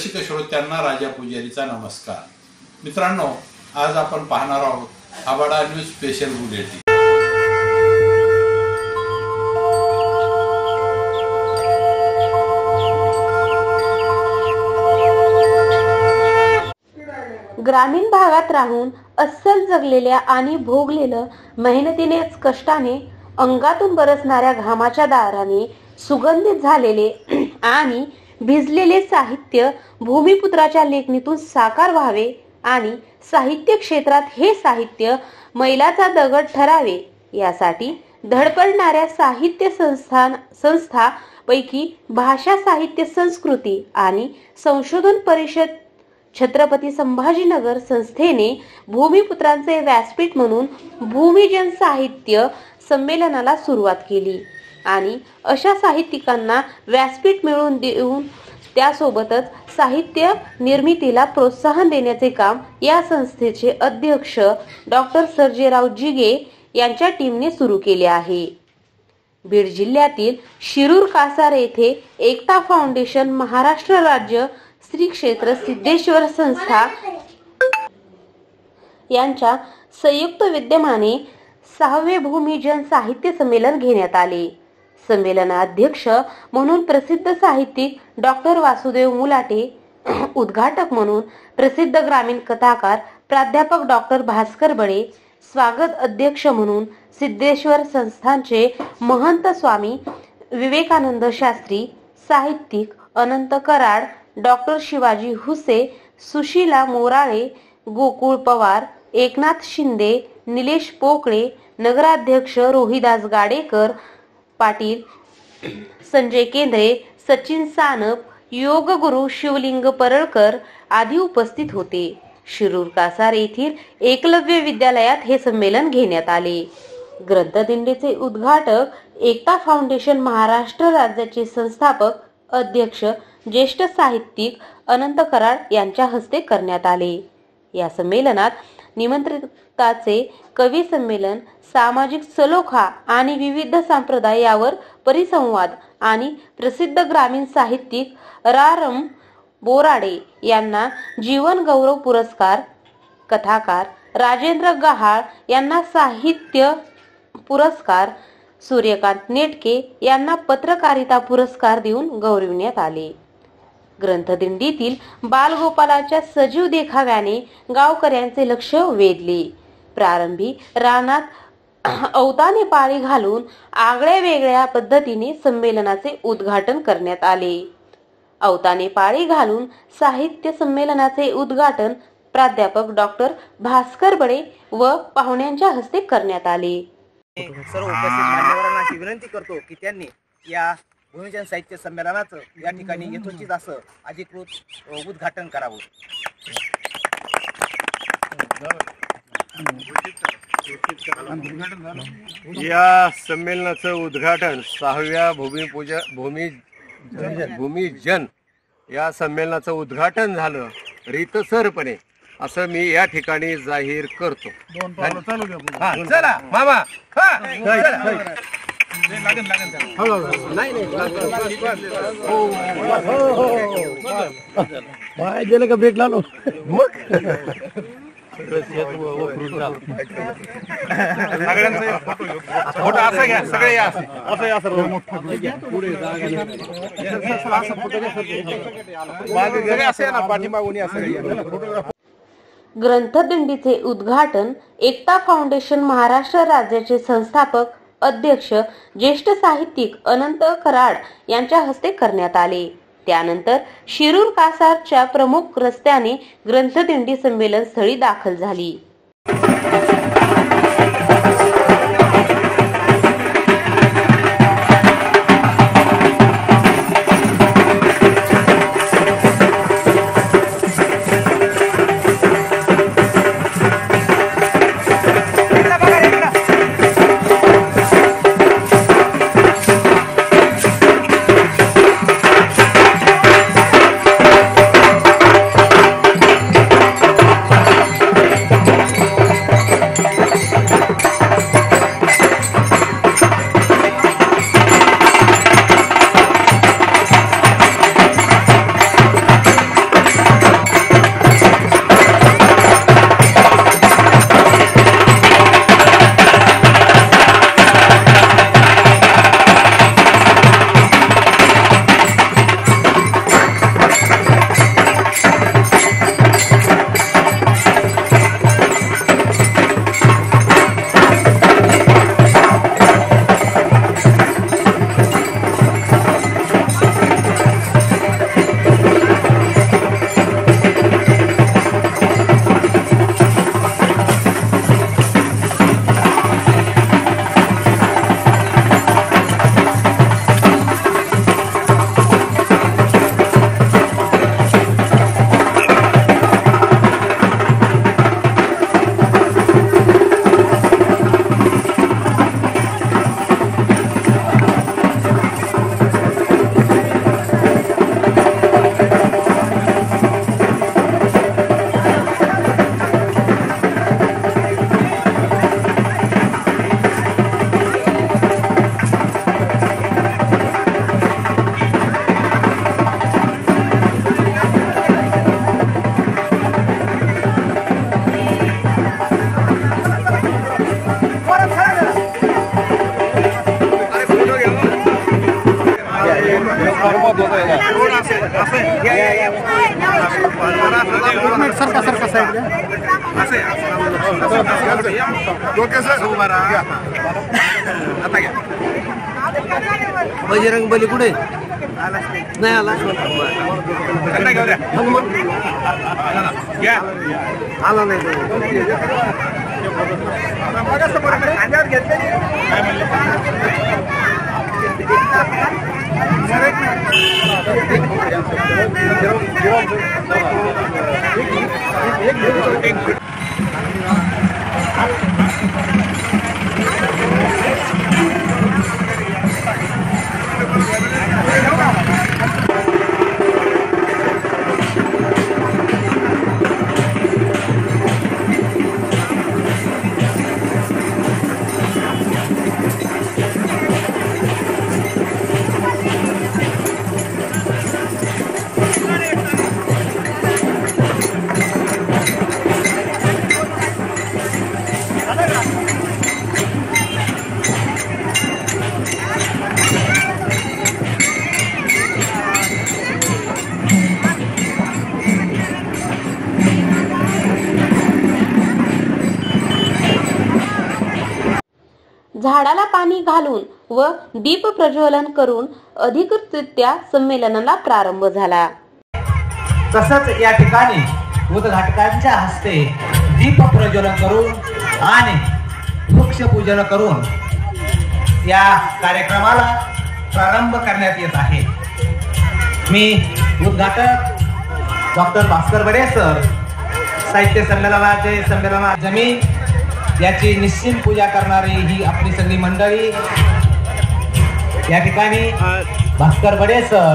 रसिक श्रोत्यांना राजा पुजारीचा नमस्कार. मित्रांनो, आज आपण पाहणार आहोत आबाडा न्यूज स्पेशल बुलेटिन. ग्रामीण भागात राहून अस्सल जगलेल्या आणि भोगलेलं मेहनतीनेच कष्टाने अंगातून बरसणाऱ्या घामाच्या दाराने सुगंधित झालेले आणि भिजलेले साहित्य भूमिपुत्राच्या लेखणीतून साकार व्हावे आणि साहित्य क्षेत्रात हे साहित्य मैलाचा दगड ठरावे यासाठी धडपडणाऱ्या साहित्य संस्था पैकी भाषा साहित्य संस्कृती आणि संशोधन परिषद छत्रपती संभाजीनगर संस्थेने भूमिपुत्रांचे व्यासपीठ म्हणून भूमिजन साहित्य संमेलनाला सुरुवात केली आणि अशा साहित्यिकांना व्यासपीठ मिळवून देऊन त्यासोबतच साहित्य निर्मितीला प्रोत्साहन देण्याचे काम या संस्थेचे अध्यक्ष डॉक्टर सर्जेराव जिगे यांच्या टीमने सुरू केले आहे. बीड जिल्ह्यातील शिरूर कासार येथे एकता फाउंडेशन, महाराष्ट्र राज्य श्री क्षेत्र सिद्धेश्वर संस्था यांच्या संयुक्त विद्यमाने 6वे भूमिजन साहित्य संमेलन घेण्यात आले. संमेलनाध्यक्ष म्हणून प्रसिद्ध साहित्यिक डॉक्टर वासुदेव मुलाटे, उद्घाटक म्हणून प्रसिद्ध ग्रामीण कथाकार प्राध्यापक डॉक्टर भास्कर बडे, स्वागत अध्यक्ष म्हणून सिद्धेश्वर संस्थानचे महंत स्वामी विवेकानंद शास्त्री, साहित्यिक अनंत कराड, डॉक्टर शिवाजी हुसे, सुशीला मोराळे, गोकुळ पवार, एकनाथ शिंदे, निलेश पोकळे, नगराध्यक्ष रोहिदास गाडेकर पाटील, संजय केंद्रे, सचिन सानप, योगगुरु शिवलिंग परळकर आदी उपस्थित होते. शिरूर कासार येथील एकलव्य विद्यालयात हे संमेलन घेण्यात आले. ग्रंथदिंडीचे उद्घाटक एकता फाउंडेशन महाराष्ट्र राज्याचे संस्थापक अध्यक्ष ज्येष्ठ साहित्यिक अनंत कराड यांच्या हस्ते करण्यात आले. या संमेलनात निमंत्रिताचे कवी संमेलन, सामाजिक सलोखा आणि विविध संप्रदाय यावर परिसंवाद आणि प्रसिद्ध ग्रामीण साहित्यिक रारम बोराडे यांना जीवन गौरव पुरस्कार, कथाकार राजेंद्र गहाळ यांना साहित्य पुरस्कार, सूर्यकांत नेटके यांना पत्रकारिता पुरस्कार देऊन गौरविण्यात आले. ग्रंथदिंडीतील बालगोपालाच्या सजीव देखाव्याने गावकऱ्यांचे लक्ष वेधले. प्रारंभी रानात अवताने पाळी घालून आगळ्या वेगळ्या पद्धतीने संमेलनाचे उद्घाटन करण्यात आले. अवताने पाळी घालून साहित्य संमेलनाचे उद्घाटन प्राध्यापक डॉक्टर भास्कर बडे व पाहुण्यांच्या हस्ते करण्यात आले. सर्व उपस्थित मान्यवरांना अशी विनंती करतो की त्यांनी या भूमिजन साहित्य संमेलनाचं या ठिकाणी यथोचित असं अधिकृत उद्घाटन करावं. या संमेलनाचं उद्घाटन 6व्या भूमिजन या संमेलनाचं उद्घाटन झालं रीतसरपणे असं मी या ठिकाणी जाहीर करतो. चला मामा गेलं का ब्रेक लावलो मग ग्रंथदिंडीचे उद्घाटन एकता फाउंडेशन महाराष्ट्र राज्याचे संस्थापक अध्यक्ष ज्येष्ठ साहित्यिक अनंत कराड यांच्या हस्ते करण्यात आले. त्यानंतर शिरूर कासारच्या प्रमुख रस्त्याने ग्रंथदिंडी संमेलन स्थळी दाखल झाली. बजरंग बली कुठे नाही आला आला नाही झाडाला पाणी घालून व दीप प्रज्वलन करून अधिकृतरित्या संमेलनाला प्रारंभ झाला. तसंच या ठिकाणी उद्घाटकांच्या हस्ते दीप प्रज्वलन करून आणि वृक्षपूजन करून या कार्यक्रमाला प्रारंभ करण्यात येत आहे. मी उद्घाटक डॉक्टर भास्कर बडे सर, साहित्य संमेलनाचे संमेलना जमीन याची निश्चित पूजा करणारी ही आपली सगळी मंडळी या ठिकाणी Bhaskar Bade sir,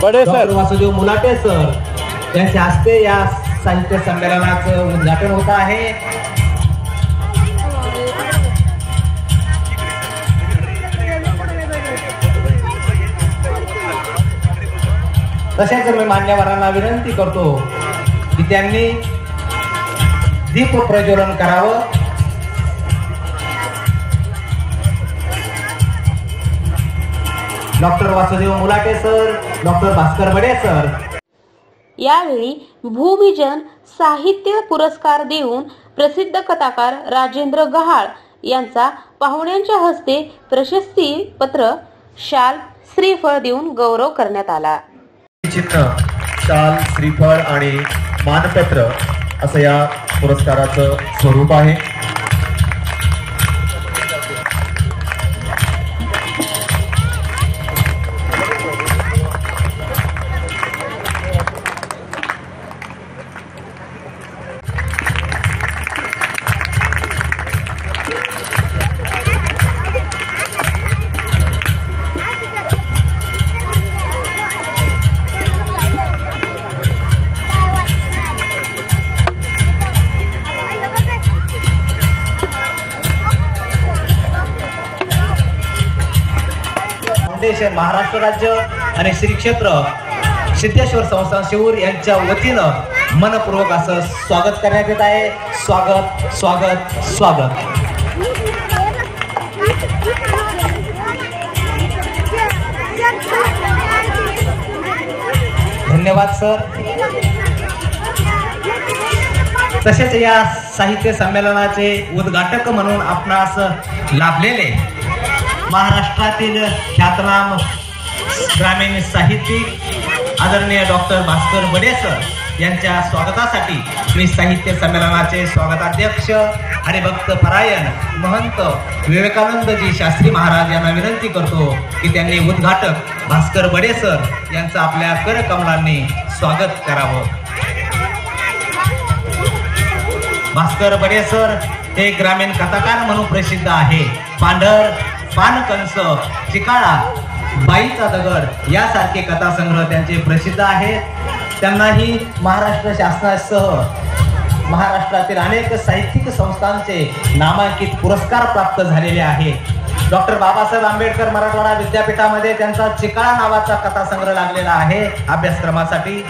doctor Vasudev Mulate sir यांच्या हस्ते या साहित्य संमेलनाचं उद्घाटन होत आहे. तसेच मी मान्यवरांना विनंती करतो की त्यांनी दीप प्रज्वलन करावं. Doctor Vasudev Mulate sir, doctor Bhaskar Bade sir. यावेळी भूमिजन साहित्य पुरस्कार देऊन प्रसिद्ध कथाकार राजेंद्र गहाळ यांचा पाहुण्यांच्या हस्ते प्रशस्ती पत्र, शाल, श्रीफळ देऊन गौरव करण्यात आला. चिन्ह, शाल, श्रीफळ आणि मानपत्र असं या पुरस्काराचं स्वरूप आहे. महाराष्ट्र राज्य आणि श्री क्षेत्र सिद्धेश्वर संस्थान शिवूर यांच्या वतीनं मनपूर्वक असं स्वागत करण्यात येत आहे. स्वागत स्वागत स्वागत. धन्यवाद सर. तसेच या साहित्य संमेलनाचे उद्घाटक म्हणून आपणास लाभलेले महाराष्ट्रातील ख्यातनाम ग्रामीण साहित्यिक आदरणीय डॉक्टर भास्कर बडे सर यांच्या स्वागतासाठी मी साहित्य संमेलनाचे स्वागताध्यक्ष हरिभक्त परायण महंत विवेकानंदजी शास्त्री महाराज यांना विनंती करतो की त्यांनी उद्घाटक भास्कर बडे सर यांचं आपल्या करकमलांनी स्वागत करावं. भास्कर बडे सर हे ग्रामीण कथाकार म्हणून प्रसिद्ध आहे. पांढर, पानकंस, चिकाळा, बाईचा दगड यासारखे कथासंग्रह त्यांचे प्रसिद्ध आहेत. त्यांनाही महाराष्ट्र शासनासह महाराष्ट्रातील अनेक साहित्यिक संस्थांचे नामांकित पुरस्कार प्राप्त झालेले आहेत. डॉक्टर बाबासाहेब आंबेडकर मराठवाडा विद्यापीठामध्ये त्यांचा चिकाळा नावाचा कथासंग्रह लागलेला आहे अभ्यासक्रमासाठी.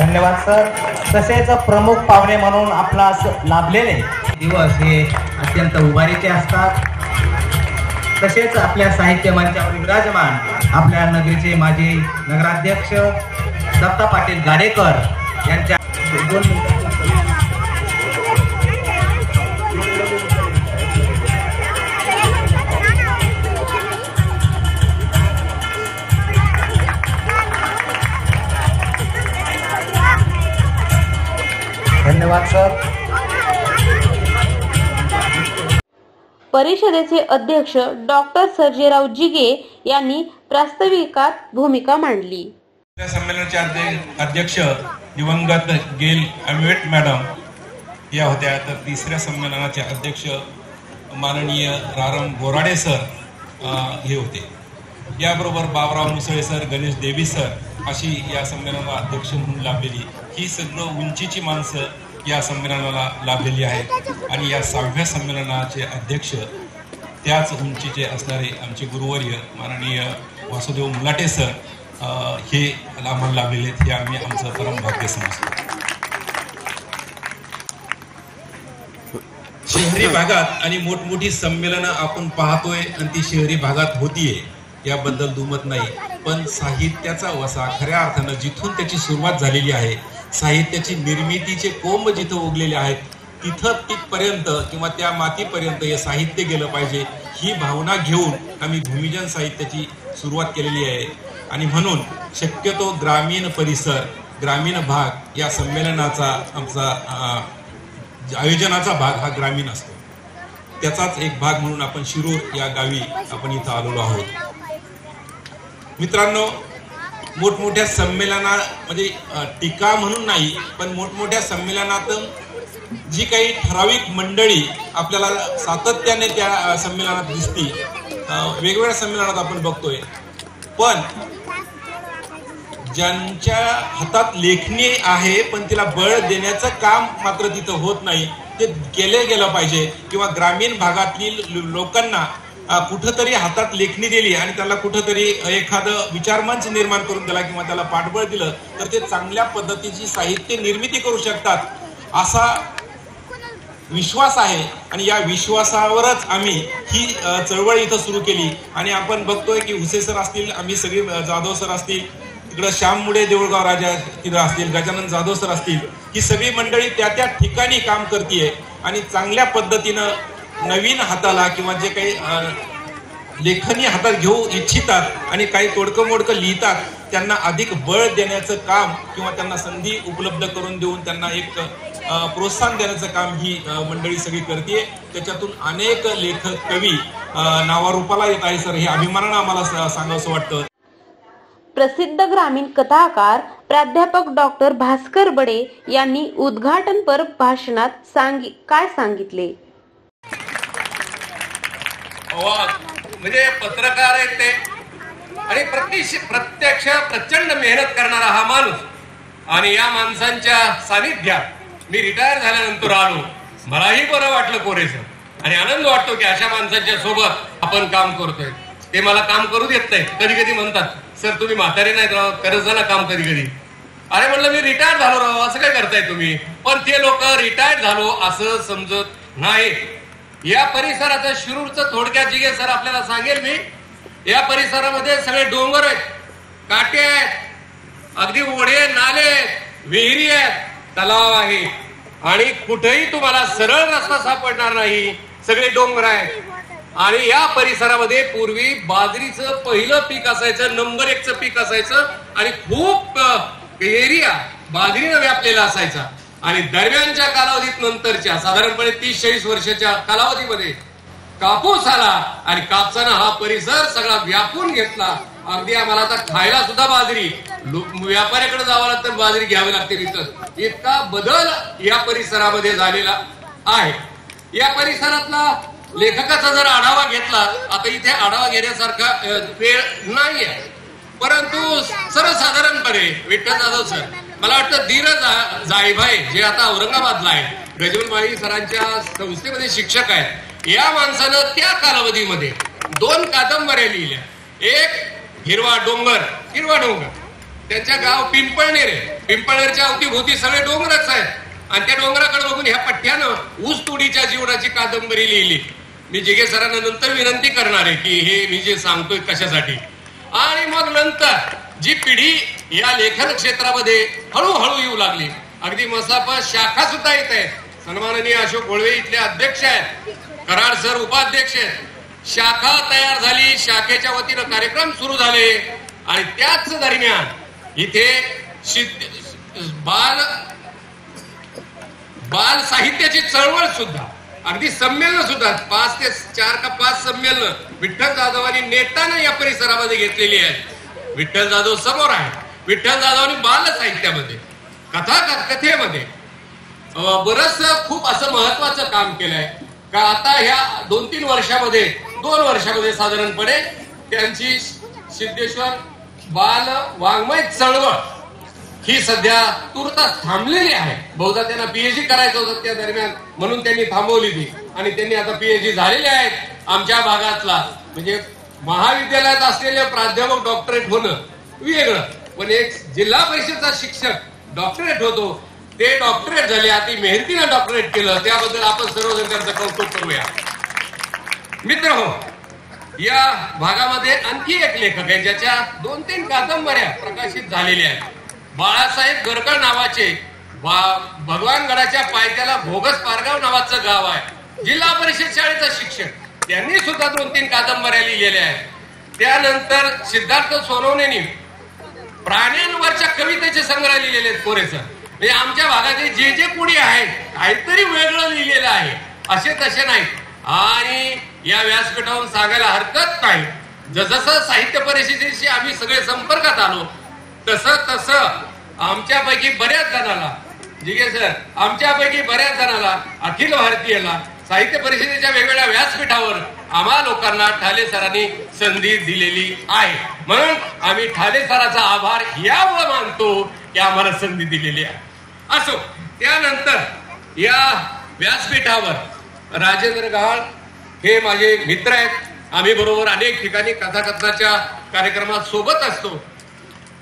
धन्यवाद सर. तसेच प्रमुख पाहुणे म्हणून आपणास लाभलेले दिवस हे अत्यंत उभारीचे असतात. तसेच आपल्या साहित्य मंचावर विराजमान आपल्या नगरीचे माजी नगराध्यक्ष दत्ता पाटील गाडेकर यांच्या धन्यवाद सर. परिषदेचे अध्यक्ष डॉक्टर सर्जेराव जिगे यांनी प्रास्ताविकात भूमिका मांडली. या संमेलनाचे अध्यक्ष दिवंगत गेल अमिवेट मॅडम या होत्या. तर तिसऱ्या संमेलनाचे अध्यक्ष माननीय रारम बोराडे सर हे होते. याबरोबर बाबराव मुसळे सर, गणेश देवी सर अशी या संमेलनाला अध्यक्ष म्हणून लाभलेली ही सगळं उंचीची माणसं या संमेलनाला लाभलेली आहेत. आणि या 6व्या संमेलनाचे अध्यक्ष त्याच उंचीचे असणारे आमचे गुरुवर्य माननीय वासुदेव मुलाटे सर हे आम्हाला लाभलेले आहेत. हे आम्ही आमचं परम भाग्य समजतो. शहरी भागात आणि मोठमोठी संमेलनं आपण पाहतोय आणि ती शहरी भागात होतीये याबद्दल दुमत नाही. पण साहित्याचा वसा खऱ्या अर्थानं जिथून त्याची सुरुवात झालेली आहे, साहित्याची निर्मितीचे कोंब जिथं उगलेले आहेत तिथपर्यंत किंवा त्या मातीपर्यंत हे साहित्य गेलं पाहिजे ही भावना घेऊन आम्ही भूमिजन साहित्याची सुरुवात केलेली आहे. आणि म्हणून शक्यतो ग्रामीण परिसर, ग्रामीण भाग या संमेलनाचा आमचा आयोजनाचा भाग हा ग्रामीण असतो. त्याचाच एक भाग म्हणून आपण शिरूर या गावी आपण इथं आलेलो आहोत. मित्रांनो, मोठमोठ्या संमेलना म्हणजे टीका म्हणून नाही, पण मोठमोठ्या संमेलनातून जी काही ठराविक मंडळी आपल्याला सातत्याने त्या संमेलनात दिसती, वेगवेगळ्या संमेलनात आपण बघतोय. पण ज्यांच्या हातात लेखणी आहे पण तिला बळ देण्याचं काम मात्र तिथं होत नाही, ते केले गेलं पाहिजे. किंवा ग्रामीण भागातील लोकांना कुठंतरी हातात लेखणी दिली आणि त्याला कुठंतरी एखादं विचारमंच निर्माण करून दिला किंवा त्याला पाठबळ दिलं तर ते चांगल्या पद्धतीची साहित्य निर्मिती करू शकतात असा विश्वास आहे. आणि या विश्वासावरच आम्ही ही चळवळ इथं सुरू केली. आणि आपण बघतोय की हुसे सर असतील, आम्ही सगळे जाधव सर असतील, तिकडं श्याम मुळे देऊळगाव राजा तिथं असतील, गजानन जाधव सर असतील, ही सगळी मंडळी त्या त्या ठिकाणी काम करतीये. आणि चांगल्या पद्धतीनं नवीन हाताला किंवा जे काही लेखनी हातात घेऊ इच्छितात आणि काही तोडकं मोडकं लिहितात त्यांना अधिक बळ देण्याचं काम किंवा त्यांना संधी उपलब्ध करून देऊन त्यांना एक प्रोत्साहन देण्याचं काम ही मंडळी सगळी करते. त्याच्यातून अनेक लेखक कवी नावारूपाला येत आहे सर, हे अभिमानानं आम्हाला सांगावंसं वाटतं. प्रसिद्ध ग्रामीण कथाकार प्राध्यापक डॉक्टर भास्कर बडे यांनी उद्घाटनपर भाषणात काय सांगितले. म्हणजे पत्रकार आहेत ते आणि प्रत्यक्ष प्रचंड मेहनत करणारा हा माणूस. आणि या माणसांच्या सानिध्यात मी रिटायर झाल्यानंतर आलो, मलाही बरं वाटलं कोरेसर. आणि आनंद वाटतो की अशा माणसांच्या सोबत आपण काम करतोय. ते मला काम करू देत नाही. कधी कधी म्हणतात सर तुम्ही म्हातारे नाहीत राव, करत जा ना काम कधी कधी. अरे म्हणलं मी रिटायर झालो राव, असं काय करताय तुम्ही. पण ते लोक रिटायर झालो असं समजत नाही. या परिसराचं शिरूरचं थोडक्यात जिगे सर आपल्याला सांगेल मी. या परिसरामध्ये सगळे डोंगर आहेत, काटे आहेत, अगदी ओढे, नाले, विहिरी आहेत, तलाव आहे आणि कुठेही तुम्हाला सरळ रस्ता सापडणार नाही. सगळे डोंगर आहेत. आणि या परिसरामध्ये पूर्वी बाजरीचं पहिलं पीक असायचं, नंबर 1चं पीक असायचं आणि खूप एरिया बाजरीनं व्यापलेला असायचा. आणि दरम्यानच्या कालावधीत नंतरच्या साधारणपणे 30-40 वर्षाच्या कालावधीमध्ये कापूस आला आणि कापसानं हा परिसर सगळा व्यापून घेतला. अगदी आम्हाला आता खायला सुद्धा बाजरी व्यापाऱ्याकडे जावं लागतं, बाजरी घ्यावी लागते विकत. इतका बदल या परिसरामध्ये झालेला आहे. या परिसरातला लेखकाचा जर आढावा घेतला, आता इथे आढावा घेण्यासारखा वेळ नाहीये, परंतु सर्वसाधारणपणे विठ्ठल जाधव सर, मला वाटतं धीर जायभाई जे आता औरंगाबादला आहे, गजबलबाई सरांच्या संस्थेमध्ये शिक्षक आहेत, या माणसानं त्या कालावधीमध्ये 2 कादंबऱ्या लिहिल्या. एक हिरवा डोंगर, त्यांच्या गाव पिंपळनेर आहे पिंपळनेरच्या अवतीभोवती सगळे डोंगरच आहेत आणि त्या डोंगराकडे बघून ह्या पठ्ठ्यानं ऊस तोडीच्या जीवनाची कादंबरी लिहिली. मी जिगे सरांना नंतर विनंती करणार आहे की हे मी जे सांगतोय कशासाठी. आणि मग नंतर जी पिढी या लेखन क्षेत्रामध्ये हळूहळू येऊ लागली, अगदी मसापा शाखा सुद्धा येत आहे. सन्माननीय अशोक गोळवे इथले अध्यक्ष आहेत, कराड सर उपाध्यक्ष आहेत. शाखा तयार झाली, शाखेच्या वतीनं कार्यक्रम सुरू झाले आणि त्याच दरम्यान इथे बाल साहित्याची चळवळ सुद्धा, अगदी संमेलन सुद्धा 5 ते 4 का 5 संमेलन विठ्ठल जाधवांनी नेटानं या परिसरामध्ये घेतलेली आहेत. विठ्ठल जाधव समोर आहे. विठ्ठल जाधवांनी बाल साहित्यामध्ये, कथेमध्ये बरंच खूप असं महत्वाचं काम केलंय का आता ह्या 2-3 वर्षामध्ये 2 वर्षामध्ये साधारणपणे त्यांची सिद्धेश्वर बाल वाङ्मय चळवळ ही सध्या तुर्तास थांबलेली आहे. बहुधा त्यांना पीएचडी करायचं होतं त्या दरम्यान, म्हणून त्यांनी थांबवली ती आणि त्यांनी आता पीएचडी झालेले आहेत. आमच्या भागातला म्हणजे महाविद्यालयात असलेले प्राध्यापक डॉक्टरेट होणं वेगळं, पण एक जिल्हा परिषदचा शिक्षक डॉक्टरेट होतो, ते डॉक्टरेट झाले, अति मेहनतीनं डॉक्टरेट केलं, त्याबद्दल आपण सर्वजण त्यांचं कौतुक करूया. मित्र हो, या भागामध्ये आणखी एक लेखक आहे ज्याच्या 2-3 कादंबऱ्या प्रकाशित झालेल्या आहेत. बाळासाहेब गरकळ नावाचे भगवानगडाच्या पायथ्याला भोगस पारगाव नावाचं गाव आहे, जिल्हा परिषद शाळेचा शिक्षक, त्यांनी सुद्धा 2-3 कादंबऱ्या लिहिलेल्या आहेत. त्यानंतर सिद्धार्थ सोनवणेंनी प्राण्यांवरच्या कवितेचे संग्रह लिहिलेले आहेत कोरेसर. म्हणजे आमच्या भागातले जे कोणी आहेत काहीतरी वेगळं लिहिलेलं आहे, असे तसे नाही. आणि या व्यासपीठावरून सांगायला हरकत नाही, जसं साहित्य परिषदेशी आम्ही सगळे संपर्कात आलो तसं आमच्यापैकी बऱ्याच जणाला, जिगे सर, आमच्यापैकी बऱ्याच जणाला अखिल भारतीयला साहित्य परिषदेच्या वेगवेगळ्या व्यासपीठावर आम्हा लोकांना ठाले सरांनी संधी दिलेली आहे. म्हणून आम्ही ठाले सरांचा आभार यामुळे मानतो की आम्हाला संधी दिलेली आहे. असो, त्यानंतर या व्यासपीठावर राजेंद्र गहाळ हे माझे मित्र आहेत. आम्ही बरोबर अनेक ठिकाणी कथाकथनाच्या कार्यक्रमात सोबत असतो.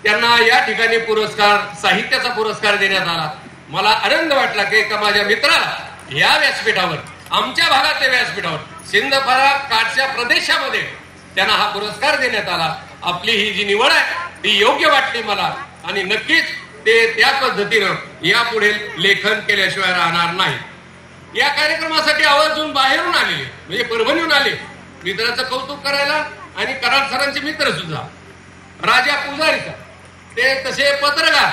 त्यांना या ठिकाणी पुरस्कार, साहित्याचा पुरस्कार देण्यात आला. मला आनंद वाटला की एका माझ्या मित्राला या व्यासपीठावर, आमच्या भागातल्या व्यासपीठावर, सिंधफारा काठच्या प्रदेशामध्ये त्यांना हा पुरस्कार देण्यात आला. आपली ही जी निवड आहे ती योग्य वाटली मला आणि नक्कीच ते त्या पद्धतीनं यापुढे लेखन केल्याशिवाय राहणार नाही. या कार्यक्रमासाठी आवर्जून बाहेरून आलेले, म्हणजे परभणीहून आले, मित्राचं कौतुक करायला. आणि कराड सरांचे मित्र सुद्धा, राजा पुजारीचा, ते तसे पत्रकार,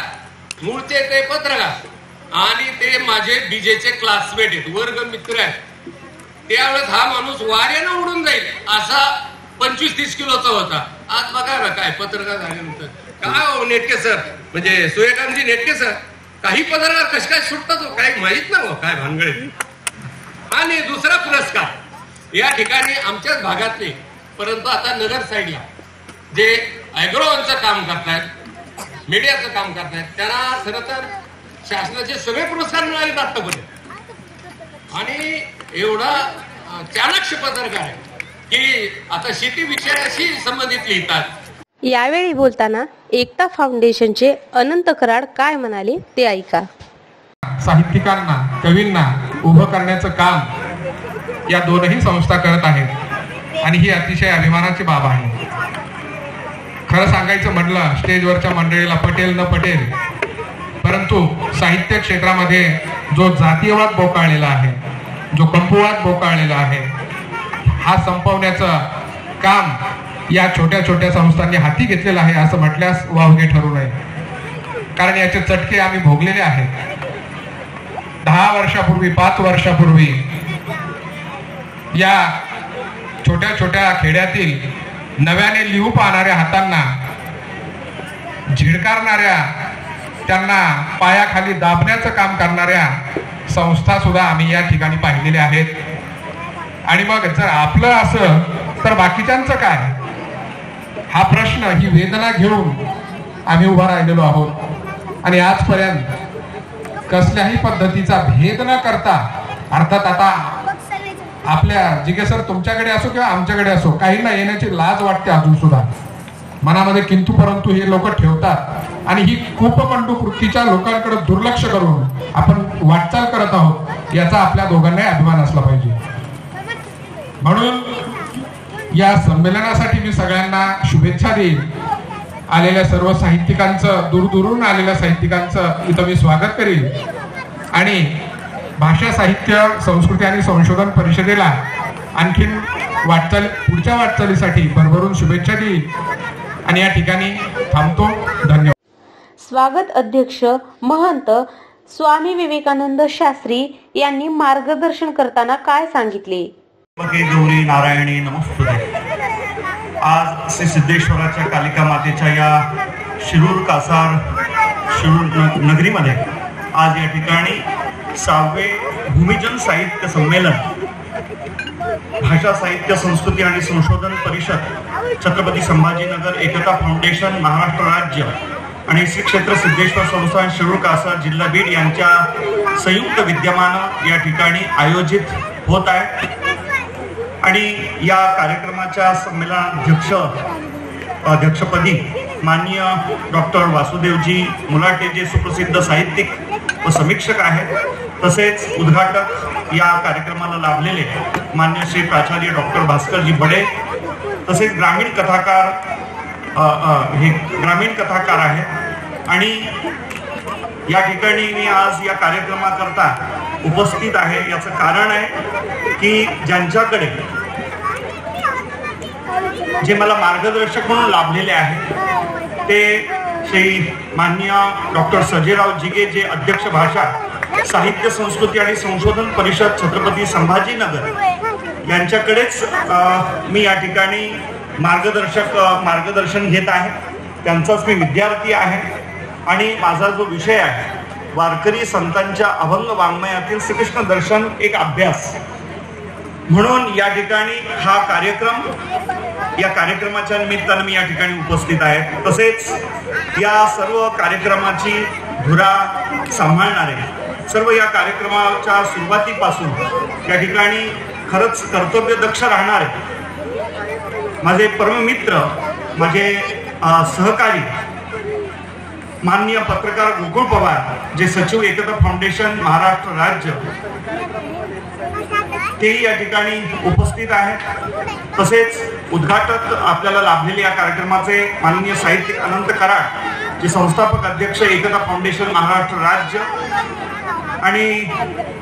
मूळचे ते पत्रकार आणि ते माझे डीजेचे क्लासमेट आहेत, वर्ग मित्र आहेत. त्यावेळेस हा माणूस वाऱ्यानं उडून जाईल असा 25-30 किलोचा होता. आज बघा ना काय पत्रकार झाल्यानंतर काय हो नेटके सर, म्हणजे सूर्यकांतजी नेटके सर, काही पत्रकार कसे काय सुटतात काही माहित ना हो काय भानगडे. आणि दुसरा पुरस्कार या ठिकाणी आमच्याच भागातले, परंतु आता नगर साईडला जे अॅग्रोचं काम करतायत, मीडियाचं काम करतायत, त्यांना खरं तर शासनाचे सगळे पुरस्कार मिळाले आतापर्यंत. आणि एवढा चाणक्ष पत्रकार आहे की आता शेती विषयाशी संबंधित लिहितात. यावेळी बोलताना एकता फाउंडेशनचे अनंत कराड काय म्हणाले ते ऐका. साहित्यिकांना, कवींना उभं करण्याचं काम या दोनही संस्था करत आहेत आणि ही अतिशय अभिमानाची बाब आहे. खरं सांगायचं म्हटलं, स्टेजवरच्या मंडळीला पटेल न पटेल, परंतु साहित्य क्षेत्रामध्ये जो जातीयवाद बोकाळलेला आहे, जो कंपुवाद बोकाळलेला आहे, हा संपवण्याचं काम या छोट्या छोट्या संस्थांनी हाती घेतलेलं आहे असं म्हटल्यास वावगे ठरू नये. कारण याचे चटके आम्ही भोगलेले आहेत. 10 वर्षापूर्वी, 5 वर्षापूर्वी या छोट्या छोट्या खेड्यातील नव्याने लिहू पाहणाऱ्या हातांना झिडकारणाऱ्या, त्यांना पायाखाली दाबण्याचं काम करणाऱ्या संस्था सुद्धा आम्ही या ठिकाणी पाहिलेल्या आहेत. आणि मग जर आपलं असं तर बाकीच्यांचं काय, हा प्रश्न, ही वेदना घेऊन आम्ही उभा राहिलेलो आहोत. आणि आजपर्यंत कसल्याही पद्धतीचा भेद न करता, अर्थात आता आपल्या जिगे सर तुमच्याकडे असो किंवा आमच्याकडे असो, काहींना येण्याची लाज वाटते अजून सुद्धा, मनामध्ये किंतु परंतु हे लोक ठेवतात आणि ही कूपमंडूक वृत्तीच्या लोकांकडे दुर्लक्ष करून आपण वाटचाल करत आहोत याचा आपल्या दोघांनाही अभिमान असला पाहिजे. म्हणून या संमेलनासाठी मी सगळ्यांना शुभेच्छा देईन. आलेल्या सर्व साहित्यिकांचं, दूरदूरून आलेल्या साहित्यिकांचं इथं मी स्वागत करेन आणि भाषा साहित्य संस्कृती आणि संशोधन परिषदेला आणखीन पुढच्या वाटचालीसाठी भरभरून शुभेच्छा देईन आणि या ठिकाणी थांबतो. धन्यवाद. स्वागत अध्यक्ष महंत स्वामी विवेकानंद शास्त्री यांनी मार्गदर्शन करताना काय सांगितले. गौरी नारायणी नमस्तुते. आज श्री सिद्धेश्वराच्या कालिका मातेच्या या शिरूर कासार शिरूर नगरीमध्ये आज या ठिकाणी 6वे भूमिजन साहित्य संमेलन भाषा साहित्य संस्कृती आणि संशोधन परिषद छत्रपती संभाजीनगर एकता फाउंडेशन महाराष्ट्र राज्य आणि श्री क्षेत्र सिद्धेश्वर संस्थान शिरूर कासार जिल्हा बीड यांच्या संयुक्त विद्यमानं या ठिकाणी आयोजित होत आहे. आणि या कार्यक्रमाच्या अध्यक्षपदी माननीय डॉक्टर वासुदेवजी मुलाटे जे सुप्रसिद्ध साहित्यिक व समीक्षक आहेत, तसेच उद्घाटक या कार्यक्रमाला लाभलेले मान्य श्री प्राचार्य डॉक्टर भास्करजी बडे, तसेच ग्रामीण कथाकार आहेत. आणि या ठिकाणी मी आज या कार्यक्रमाकरता उपस्थित आहे. याचं कारण आहे की ज्यांच्याकडे जे मला मार्गदर्शक म्हणून लाभलेले आहेत ते श्री माननीय डॉक्टर सर्जेराव जिगे जे अध्यक्ष भाषा साहित्य संस्कृती आणि संशोधन परिषद छत्रपती संभाजीनगर यांच्याकडेच मी या ठिकाणी मार्गदर्शन घेत आहे. त्यांचाच मी विद्यार्थी आहे आणि माझा जो विषय आहे वारकरी संतांच्या अभंग वाङ्मयातील श्रीकृष्ण दर्शन एक अभ्यास म्हणून या ठिकाणी हा या कार्यक्रमाच्या निमित्तानं मी या ठिकाणी उपस्थित आहे. तसेच या सर्व कार्यक्रमाची धुरा सांभाळणारे सर्व या कार्यक्रमाच्या सुरुवातीपासून या ठिकाणी खरंच कर्तव्यदक्ष राहणारे माझे परममित्र, माझे सहकारी माननीय पत्रकार गोकुळ पवार जे सचिव एकता फाउंडेशन महाराष्ट्र राज्य तेही या ठिकाणी उपस्थित आहेत. तसेच उद्घाटक आपल्याला लाभलेले या कार्यक्रमाचे माननीय साहित्यिक अनंत कराड जे संस्थापक अध्यक्ष एकता फाउंडेशन महाराष्ट्र राज्य आणि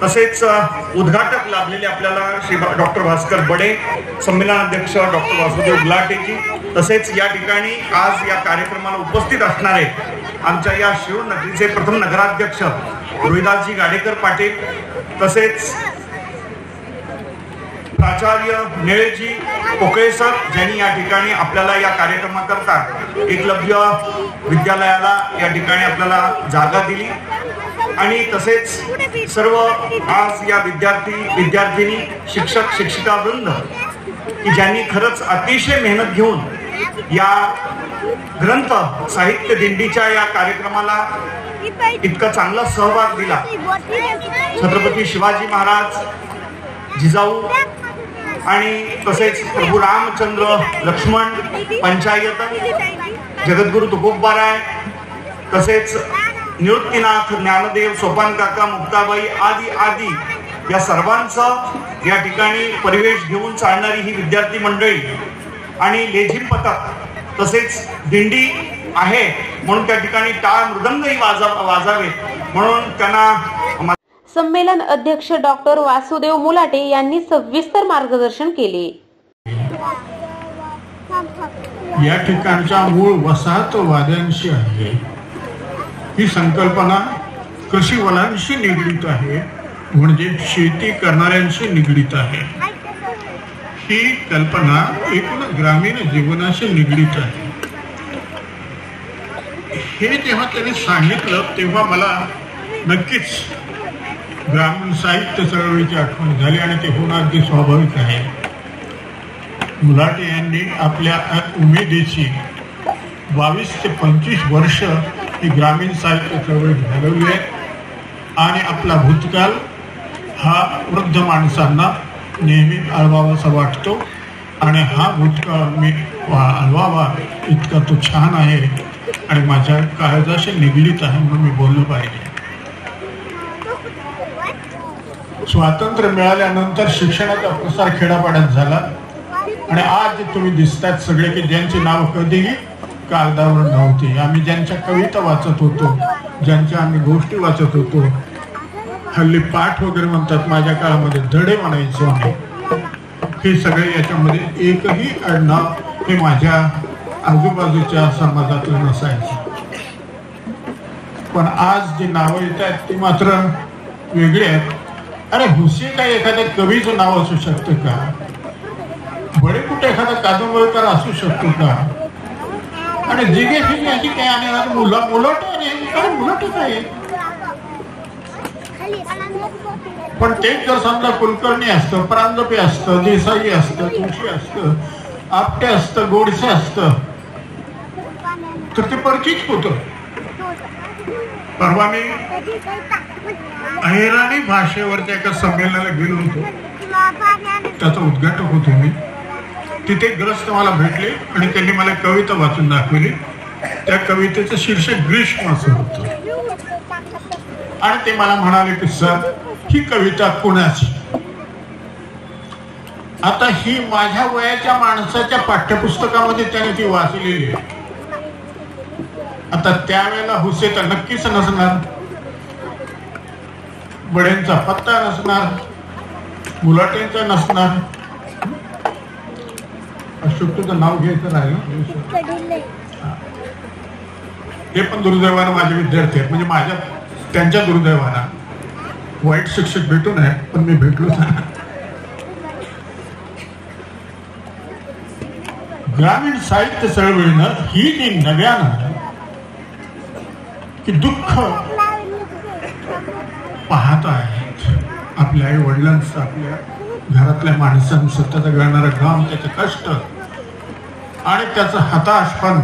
तसेच उद्घाटक लाभलेले आपल्याला श्री डॉक्टर भास्कर बडे, संमेलनाध्यक्ष डॉक्टर वासुदेव गुलाटेजी, तसेच या ठिकाणी आज या कार्यक्रमाला उपस्थित असणारे आमच्या या शिरूर नगरीचे प्रथम नगराध्यक्ष रोहिदासजी गाडेकर पाटील, तसेच प्राचार्य निळेजी पोकळे सर ज्यांनी या ठिकाणी आपल्याला या कार्यक्रमाकरता एकलव्य विद्यालयाला या ठिकाणी आपल्याला जागा दिली आणि तसेच सर्व आज या विद्यार्थिनी शिक्षक शिक्षिकावृंद की ज्यांनी खरंच अतिशय मेहनत घेऊन या ग्रंथ साहित्य दिंडीच्या या कार्यक्रमाला इतका चांगला सहभाग दिला. छत्रपती शिवाजी महाराज, जिजाऊ आणि तसेच प्रभू रामचंद्र, लक्ष्मण, पंचायतन, जगद्गुरु तुकोबाराय, तसेच निवृत्तीनाथ, ज्ञानदेव, सोपान काका, मुक्ताबाई आदी आदी या सर्वांचं या ठिकाणी परिवेश घेऊन चालणारी ही विद्यार्थी मंडळी आणि लेझिम पथक तसेच दिंडी आहे म्हणून त्या ठिकाणी टाळ मृदंगही वाजावे म्हणून त्यांना संमेलन अध्यक्ष डॉक्टर वासुदेव मुलाटे यांनी सविस्तर मार्गदर्शन केले. या ठिकाणच्या मूळ वसाहतवाद्यांशी आहे. ही संकल्पना कृषीवलांशी निगडीत आहे, म्हणजे शेती करणाऱ्यांशी निगडीत आहे. ही कल्पना एकूण ग्रामीण जीवनाशी निगडीत आहे. हे जेव्हा त्यांनी सांगितलं तेव्हा मला नक्कीच ग्रामीण साहित्य चळवळीची आठवण झाली आणि ते होणं अगदी स्वाभाविक आहे. मुलाटे यांनी आपल्या उमेदीची 22 ते 25 वर्ष ही ग्रामीण साहित्य चळवळी घडवली आहे आणि आपला भूतकाळ हा वृद्ध माणसांना नेहमी आळवावासा वाटतो आणि हा भूतकाळ मी वा वा, इतका तो छान आहे आणि माझ्या काळजाशी निगडीत आहे म्हणून मी बोललो पाहिजे. स्वातंत्र्य मिळाल्यानंतर शिक्षणाचा प्रसार खेड्यापाड्यात झाला आणि आज जे तुम्ही दिसतात सगळे की ज्यांची नाव कधीही कागदावर नव्हती, आम्ही ज्यांच्या कविता वाचत होतो, ज्यांच्या आम्ही गोष्टी वाचत होतो, हल्ली पाठ वगैरे म्हणतात, माझ्या काळामध्ये धडे म्हणायचो आम्ही, हे सगळे याच्यामध्ये एकही आडनाव हे माझ्या आजूबाजूच्या समाजातलं नसायचं. पण आज जी नावं येत आहेत ती मात्र वेगळी आहेत. अरे हुसे काय एखाद्या कवीचं नाव असू शकतं का? बडे कुठे एखादा कादंबरीकार असू शकतो का? आणि जिगे फिगे अशी काय आणि मुलट काय? पण तेच जर समजा कुलकर्णी असतं, परांजपे असतं, देसाई असतं, जोशी असतं, आपटे असतं, गोडसे असतं तर ते परिचित होतं. परवा मी अहिराणी भाषेवरच्या एका संमेलनाला गेलो होतो, त्याचा उद्घाटक होतो मी. तिथे ग्रस्त मला भेटले आणि त्यांनी मला कविता वाचून दाखवली. त्या कवितेचं शीर्षक ग्रीष्म असं होतं आणि ते मला म्हणाले की सर, ही कविता कुणाची? आता ही माझ्या वयाच्या माणसाच्या पाठ्यपुस्तकामध्ये त्याने ती वाचलेली आहे. आता त्यावेळेला हुसे तर नक्कीच नसणार, बड्यांचा पत्ता नसणार, मुलाटेंचा नसणार. अशोक तुझं नाव घ्यायचं राहिलं. हे पण दुर्दैवानं माझे विद्यार्थी आहेत, म्हणजे माझ्या त्यांच्या दुर्दैवानं. वाईट शिक्षक भेटू नये पण मी भेटलोच नाही. ग्रामीण साहित्य चळवळीनं ही जी नव्यानं की दुःख पाहत आहेत आपल्या आई वडिलांचं, आपल्या घरातल्या माणसांचं, त्याचं गळणारं घाम, त्याचं कष्ट आणि त्याचं हताशपण,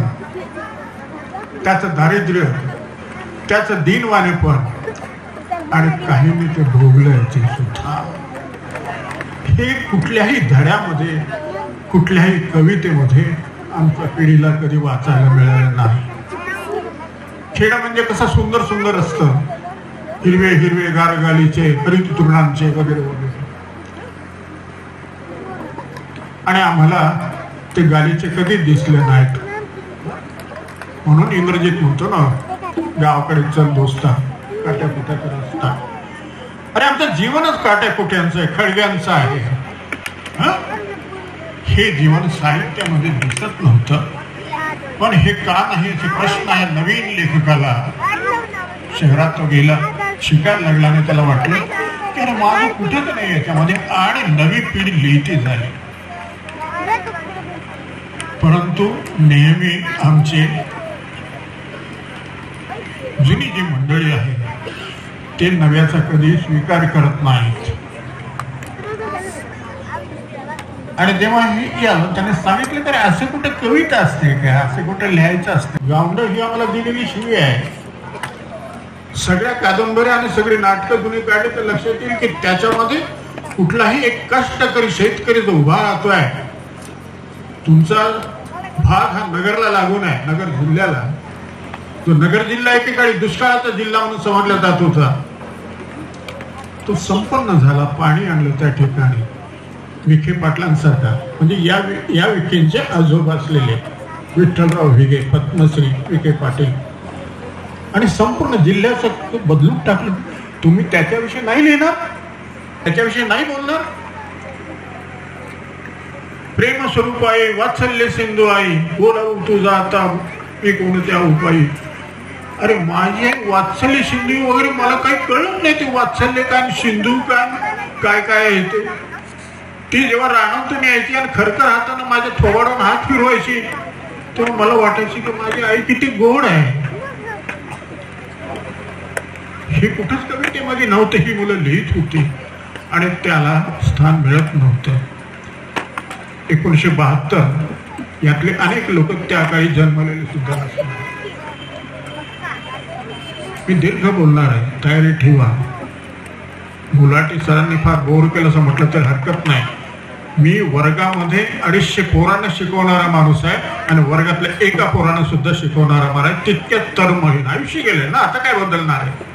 त्याचं दारिद्र्य, त्याचं दीनवाणेपण आणि काहींनी ते भोगलंय ते सुद्धा. हे कुठल्याही धड्यामध्ये, कुठल्याही कवितेमध्ये आमच्या पिढीला कधी वाचायला मिळालं नाही. खेड म्हणजे कसं सुंदर सुंदर असतं, हिरवे हिरवे गारगालीचे, हरित तृणांचे वगैरे वगैरे, आणि आम्हाला ते गालीचे कधी दिसले नाहीत. म्हणून इंग्रजीत म्हणतो ना, गावाकडे चल दोस्ता, काट्याकुट्याचा रस्ता. अरे आमचं जीवनच काट्याकुट्यांचं आहे, खळग्यांचं आहे. हे जीवन साहित्यामध्ये दिसत नव्हतं. पण हे का नाही असे प्रश्न आहे नवीन लेखकाला. शहरात तो गेला, शिकायला लागला आणि त्याला वाटलं की अरे माझं कुठेच नाही याच्यामध्ये, आणि नवी पिढी लिहिती झाली. परंतु नेहमी आमचे जुनी जी मंडळी आहे ते नव्याचा कधी स्वीकार करत नाहीत. आणि जेव्हा हे आलं त्याने सांगितलं तर असे कुठे कविता असते का, असे कुठे लिहायचं असतं. गावंड ही आम्हाला दिलेली शिवी आहे. सगळ्या कादंबऱ्या आणि सगळी नाटकं जुनी काढली तर लक्षात येईल की त्याच्यामध्ये कुठलाही एक कष्टकरी शेतकरी जो उभा राहतोय, तुमचा भाग हा नगरला लागून आहे, नगर जिल्ह्याला. तो नगर जिल्हा एकेकाळी दुष्काळाचा जिल्हा म्हणून समजला जात होता, तो संपन्न झाला. पाणी आणलं त्या ठिकाणी विखे पाटलांसारखा, म्हणजे या विखेंचे आजोबा असलेले विठ्ठलराव विखे, पद्मश्री विखे पाटील, आणि संपूर्ण जिल्ह्याचं बदलून टाकलं. तुम्ही त्याच्याविषयी नाही लिहिणार, त्याच्याविषयी नाही बोलणार. प्रेम स्वरूप आई, वात्सल्य सिंधू आई, बोलावू तुझा आता मी कोणत्या उपायी. अरे माझे वात्सल्य सिंधू वगैरे मला काही कळत नाही. ते वात्सल्य काय, सिंधू काय काय आहे ते. ती जेव्हा रानातून यायची आणि खरखर हाताने माझ्या थोबाडून हात फिरवायची तेव्हा मला वाटायची की माझी आई किती गोड आहे. हे कुठंच कवितेमध्ये नव्हतं. ही मुलं लिहित होती आणि त्याला स्थान मिळत नव्हतं. 1972 यातले अनेक लोक त्या काळी जन्मलेले सुद्धा असतात. मी दीर्घ बोलणार आहे, तयारी ठेवा. गुलाटी सरांनी फार बोर केलं असं म्हटलं तर हरकत नाही. मी वर्गामध्ये 250 पोरांना शिकवणारा माणूस आहे आणि वर्गातल्या एका पोरांना सुद्धा शिकवणारा माणूस आहे. तितक्यात तरुण आयुष्य गेले ना, आता काय बदलणार आहे?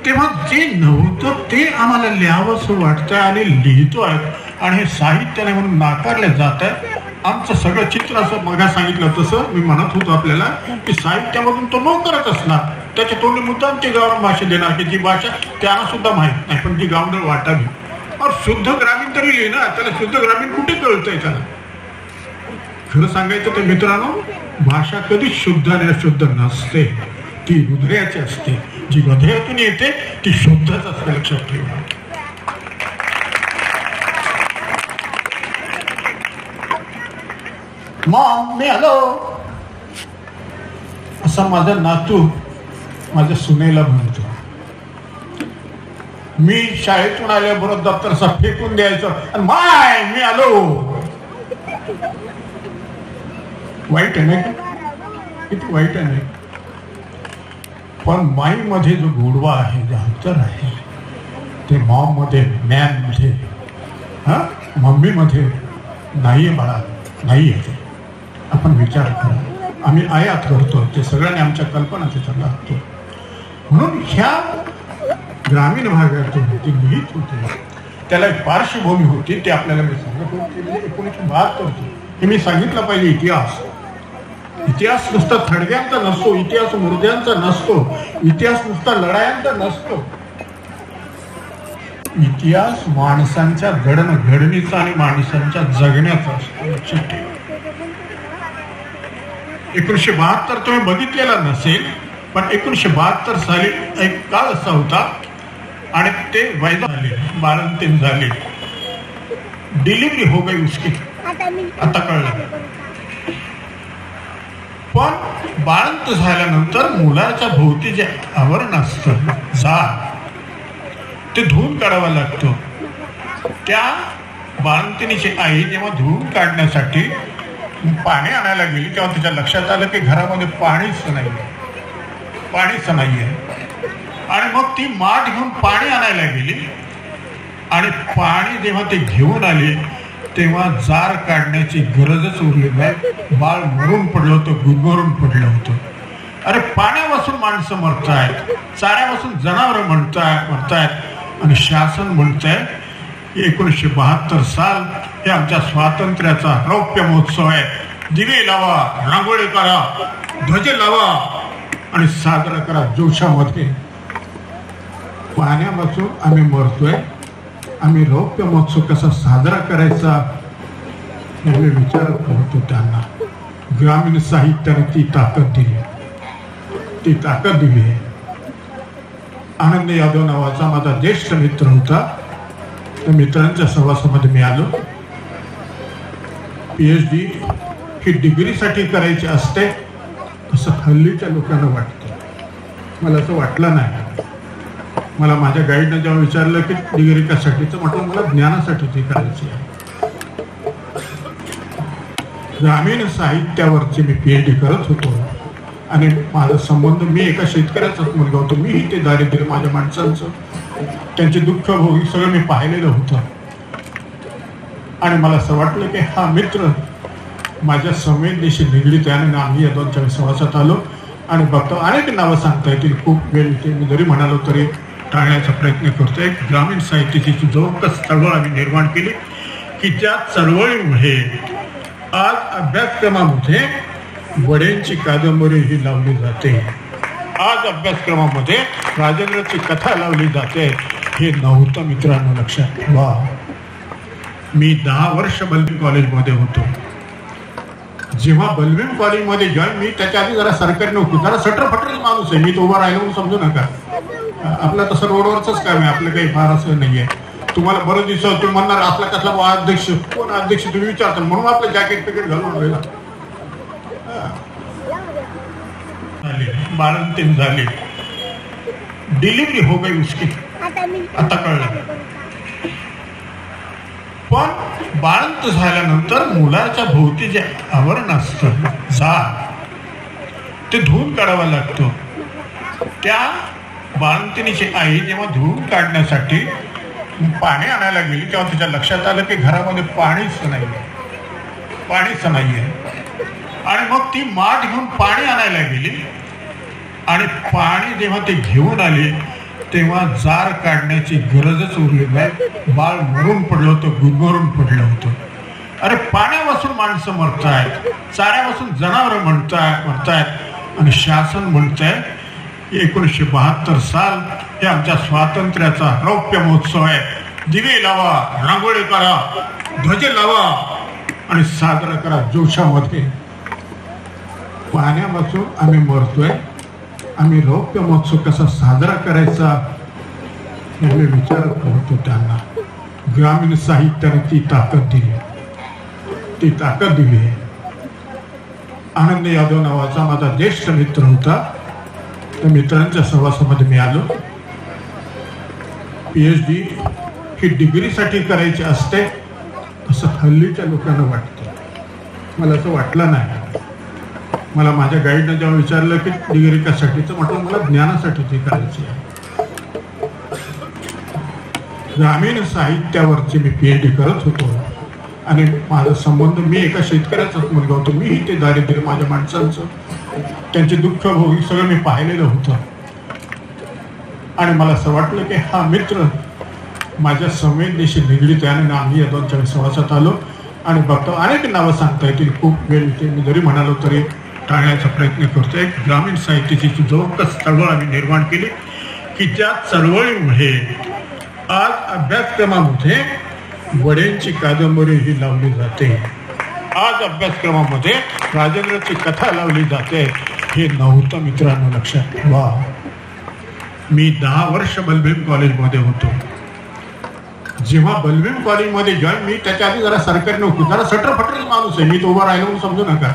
तेव्हा जे नव्हतं ते आम्हाला लिहावंसं वाटतंय आणि लिहितोय आणि हे साहित्याने म्हणून नाकारले जात आहे. आमचं सगळं चित्र असं मगा सांगितलं तसं मी म्हणत होतो आपल्याला की साहित्यामधून तो नोकरच असणार, त्याच्या तोंडी मुद्दाम ते गावरान भाषा देणार की जी भाषा त्यांना सुद्धा माहित नाही पण ती गावंडळ वाटावी. और शुद्ध ग्रामीण तरी लिहिणार, त्याला शुद्ध ग्रामीण कुठे कळतंय? त्याला खरं सांगायचं तर मित्रांनो, भाषा कधीच शुद्ध आणि अशुद्ध नसते, ती हृदयाची असते. जी हृदयातून येते ती शुद्धच असते, लक्षात ठेवा. मॉम मी आलो असा माझा नातू माझ्या सुनेला म्हणतो. मी शाळेतून आल्याबरोबर दप्तर असा फेकून द्यायचं आणि माय मी आलो. वाईट आहे नाही का? किती वाईट आहे नाही? पण माई मध्ये जो गोडवा आहे, जे अंतर आहे ते मॉम मध्ये, मॅन मध्ये, मम्मी मध्ये नाहीये बाळा, नाही आहे. आपण विचार करा, आम्ही आयात करतो, ते सगळ्यांनी आमच्या कल्पना त्याच्यात लागतो. म्हणून ह्या ग्रामीण भागातून ते लिहित होते, त्याला एक पार्श्वभूमी होती, ते आपल्याला मी सांगत होते. 1972 हे मी सांगितलं पाहिजे. इतिहास नुसता थडग्यांचा नसतो, इतिहास मुर्द्यांचा नसतो, इतिहास नुसता लढायांचा नसतो. इतिहास माणसांच्या घडणघडणीचा आणि माणसांच्या जगण्याचा असतो. 1972 तुम्ही बघितलेला नसेल, पण 1972 साली एक काळ असा होता आणि ते वैदा झाले, बाळंतीण झाली, डिलिव्हरी हो गई उसकी, आता कळलं. पण बाळंत झाल्यानंतर मुलाच्या भोवती जे आवरण असतं, झाड, ते धुवून काढावं लागतं. त्या बाळंतिणीची आई जेव्हा धुवून काढण्यासाठी पाणी आणायला गेली तेव्हा तिच्या लक्षात आलं की घरामध्ये पाणीच नाहीये. आणि मग ती माठ घेऊन पाणी आणायला गेली आणि पाणी जेव्हा ते घेऊन आले तेव्हा जार काढण्याची गरजच उरली नाही. बाळ मरून पडलं होतं, गुदमरून पडलं होतं. अरे पाण्यापासून माणसं मरतायत, चाऱ्यापासून जनावर मरतायत आणि शासन म्हणतंय 1972 साल हे आमच्या स्वातंत्र्याचा रौप्य महोत्सव आहे. दिवे लावा, रांगोळी करा, ध्वज लावा आणि साजरा करा जोशामध्ये. पाण्यापासून आम्ही मरतोय, आम्ही रौप्य महोत्सव कसा साजरा करायचा आम्ही विचारत होतो. त्यांना ग्रामीण साहित्याने ती ताकद दिली आहे. आनंद यादव नावाचा माझा ज्येष्ठ मित्र होता, त्या मित्रांच्या सहवासामध्ये मी आलो. PhD ही डिग्रीसाठी करायची असते असं हल्लीच्या लोकांना वाटतं. मला असं वाटलं नाही. मला माझ्या गाईडनं जेव्हा विचारलं की डिग्री कशासाठीचं, म्हटलं मला ज्ञानासाठी ती करायची आहे. ग्रामीण साहित्यावरची मी PhD करत होतो आणि माझा संबंध, मी एका शेतकऱ्याचाच मुलगा होतो. मी ते दारिद्र्य माझ्या माणसांचं, त्यांचे दुःख भोगी सगळं मी पाहिलेलं होतं. आणि मला असं वाटलं की हा मित्र माझ्या संवेदनेशी निगडीत आहे. आणि आम्ही या 2 सहवासात आलो आणि बघतो अनेक नावं सांगता येतील, खूप वेळ ते मी जरी म्हणालो तरी टाळण्याचा प्रयत्न करतोय. ग्रामीण साहित्याची जवळपास चळवळ आम्ही निर्माण केली की त्या चळवळीमुळे आज अभ्यासक्रमामध्ये वडेंची कादंबरी ही लावली जाते. आज अभ्यासक्रमामध्ये राजेंद्रची कथा लावली जाते. हे नव्हतं मित्रांनो, लक्षात ठेवा. मी 10 वर्ष बलबीम कॉलेजमध्ये होतो. जेव्हा बलबीम कॉलेजमध्ये जॉईन, मी त्याच्या आधी जरा सरकारी नोकरी, जरा सटरफटर माणूस आहे मी, तो उभा राहिलो म्हणून समजू नका. आपलं तसं रोडवरच काम आहे, आपलं काही फार असं नाहीये. तुम्हाला बरं दिसत, तुम्ही म्हणणार आपला कसला अध्यक्ष, कोण अध्यक्ष तुम्ही विचारता, म्हणून आपलं जॅकेट पिकेट घालून राहिला. बाळंतीण झाली, डिलिव्हरी हो गई उसकी, आता कळलं. पण बाळंत झाल्यानंतर मुलाच्या भोवती जे आवरण असतं, झाड, ते धुवून काढावं लागतं. त्या बाळंतिणीची आई जेव्हा धुवून काढण्यासाठी पाणी आणायला गेली तेव्हा तिच्या लक्षात आलं की घरामध्ये पाणीच नाही आहे. आणि मग ती माठ घेऊन पाणी आणायला गेली आणि पाणी जेव्हा ते घेऊन आली तेव्हा जार काढण्याची गरजच उरली नाही. बाळ मरून पडलं होतं, गुदमरून पडलं होतं. अरे पाण्यापासून माणसं मरतायत, चाऱ्यापासून जनावरं मरतायत आणि शासन म्हणतंय 1972 साल हे आमच्या स्वातंत्र्याचा रौप्य महोत्सव आहे. दिवे लावा, रांगोळी करा, ध्वज लावा आणि साजरा करा जोशामध्ये. पाण्यापासून आम्ही मरतोय, आम्ही रौप्य महोत्सव कसा साजरा करायचा हे मी विचारत होतो. त्यांना ग्रामीण साहित्याने ती ताकद दिली आहे. आनंद यादव नावाचा माझा ज्येष्ठ मित्र होता. त्या मित्रांच्या सहवासामध्ये मी आलो. PhD ही डिग्रीसाठी करायची असते असं हल्लीच्या लोकांना वाटतं. मला असं वाटलं नाही. मला माझ्या गाईडनं जेव्हा विचारलं की डिग्री कशासाठी, तर म्हटलं मला ज्ञानासाठी ती करायची आहे. ग्रामीण साहित्यावरची मी PhD करत होतो आणि माझा संबंध, मी एका शेतकऱ्याचाच मुलगा होतो. मीही ते दारिद्र्य माझ्या माणसांचं, त्यांचे दुःख भोगी सगळं मी पाहिलेलं होतं. आणि मला असं वाटलं की हा मित्र माझ्या संवेदनेशी निगडीत आहे. आणि आम्ही या 2-4 सहवासात आलो आणि बघतो अनेक नावं सांगता येतील. खूप वेळ इथे मी जरी म्हणालो तरी टाळण्याचा प्रयत्न करतो. एक ग्रामीण साहित्याची जवळपास चळवळ आम्ही निर्माण केली की ज्या चळवळीमुळे आज अभ्यासक्रमामध्ये वड्यांची कादंबरी ही लावली जाते. आज अभ्यासक्रमामध्ये राजेंद्रची कथा लावली जाते. हे नव्हतं मित्रांनो, लक्षात ठेवा. मी 10 वर्ष बलभीम कॉलेजमध्ये होतो. जेव्हा बलभीम कॉलेजमध्ये जॉईन, मी त्याच्या आधी जरा सरकारी नोकरी, जरा सटरफटरच माणूस आहे मी. तो उभा राहिला म्हणून समजू नका.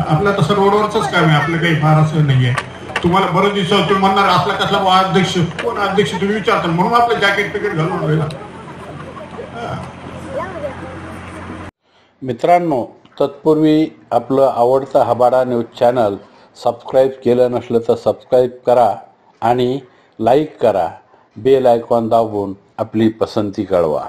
आपलं तसं रोडवरच काम आहे, आपलं काही फार असं नाही आहे. तुम्हाला बरं दिसत, तुम्ही म्हणणार असला कसला अध्यक्ष, कोण अध्यक्ष तुम्ही विचारता, म्हणून आपलं जॅकेट पिकेट घालून राहिला. मित्रांनो, तत्पूर्वी आपलं आवडतं हबाडा न्यूज चॅनल सबस्क्राईब केलं नसलं तर सबस्क्राईब करा आणि लाईक करा. बेल आयकॉन दाबून आपली पसंती कळवा.